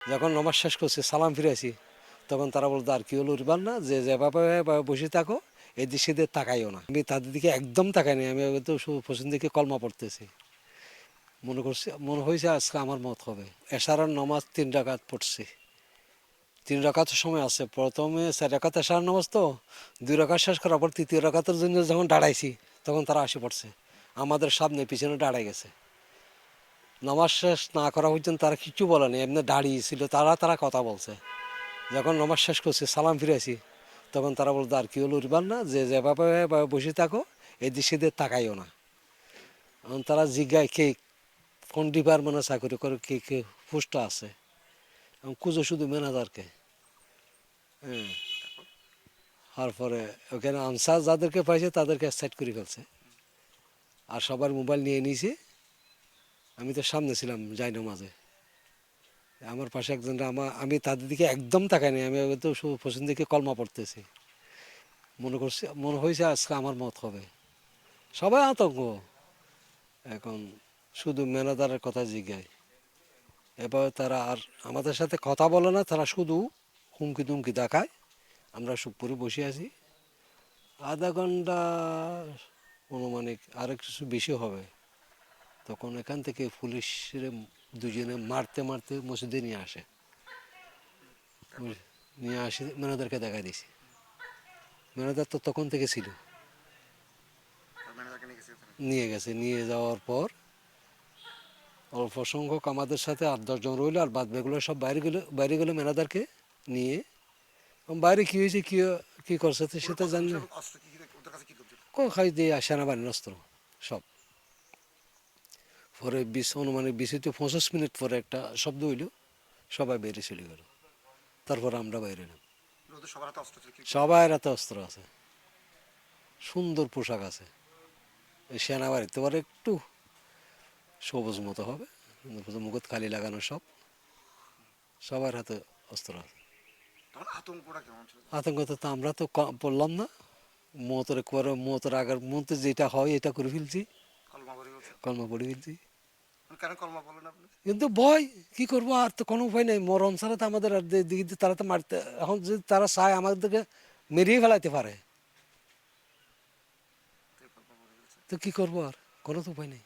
যখন নমাজ শেষ করছি সালাম ফিরেছি তখন তারা বলতো আর কি হলো উঠবার না, যে যেভাবে বসে থাকো এদিক সেদিক তাকাইও না। আমি তাদের দিকে একদম তাকাইনি, আমি তো পশ্চিম দিকে কলমা পড়তেছি। মনে হয়েছে আজকে আমার মত হবে। এশারার নামাজ 3 রাকাত পড়ছি। 3 রাকাতের সময় আছে, প্রথমে 4 রাকাত এশারার নামাজ, তো 2 রাকাত শেষ করার পর 3য় রাকাতের জন্য যখন দাঁড়াইছি তখন তারা আসে পড়ছে, আমাদের সামনে পিছনে দাঁড়াই গেছে। নামাজ শেষ না করা পর্যন্ত তারা কিছু বলেনি, এমনি দাঁড়িয়েছিল, তারা কথা বলছে। যখন নামাজ শেষ করছি সালাম ফিরেছি তখন তারা বলতো আর কি হলো উঠবার না, যে যেভাবে বসে থাকো এদিক সেদিক তাকাইও না। এখন তারা জিজ্ঞায় কে কোন ডিপার্টমেন্টে চাকরি করে, কে কে পোস্ট আছে, এবং খুঁজো শুধু ম্যানেজারকে। হ্যাঁ, তারপরে ওখানে আনসার যাদেরকে পাইছে তাদেরকে সেট করে ফেলছে, আর সবার মোবাইল নিয়ে নিয়েছে। আমি তো সামনে ছিলাম যাই না মাঝে, আমার পাশে একজন, আমি তাদের দিকে একদম তাকাইনি, আমি তো পশ্চিম দিকে কলমা পড়তেছি। মনে হয়েছে আজকে আমার মত হবে। সবাই আতঙ্ক। এখন শুধু ম্যানেজারের কথা জিজ্ঞায়, এবার তারা আর আমাদের সাথে কথা বলে না, তারা শুধু হুমকি তুমকি দেখায়। আমরা চুপ করে বসে আছি। আধা ঘন্টা অনুমানিক আরো কিছু বেশি হবে, তখন এখান থেকে পুলিশের দুজনে মারতে মারতে মসজিদে নিয়ে আসে। নিয়ে আসে ম্যানেজারকে দেখা দিয়েছি। ম্যানেজার তো তখন থেকে ছিল। নিয়ে গেছে, নিয়ে যাওয়ার পর অল্প সংখ্যক আমাদের সাথে 8-10 জন রইল, আর বাদ বাকিগুলো সব বাইরে গেলো ম্যানেজারকে নিয়ে। বাইরে কী হয়েছে, কী করছে সেটা জানি না। খাই দিয়ে সেনাবাহিনীর অস্ত্র সব। পরে অনুমানিক 20 থেকে 25 মিনিট পরে একটা শব্দ হইল, সবাই বেরিয়ে চলে গেল। তারপর আমরা বাইরে এলাম। সবাই রাতে অস্ত্র আছে, সুন্দর পোশাক আছে। এই সেনাবাহিনীতে পরে একটু সবুজ মতো হবে, মুখত খালি লাগানো সব, সবার হাতে অস্ত্র আছে। আতঙ্ক তো আমরা তো পড়লাম না, মতের আগার মতে যেটা হয় এটা করে ফেলছি, কলমা পড়ে ফেলছি। কিন্তু ভয় কি করবো, আর তো কোনো উপায় নেই, মরণ ছাড়া তো আমাদের আর দিকে তারা তো মারতে, এখন যদি তারা চায় আমাদেরকে মেরিয়ে ফেলাইতে পারে, তো কি করবো, আর কোনো তো উপায় নেই।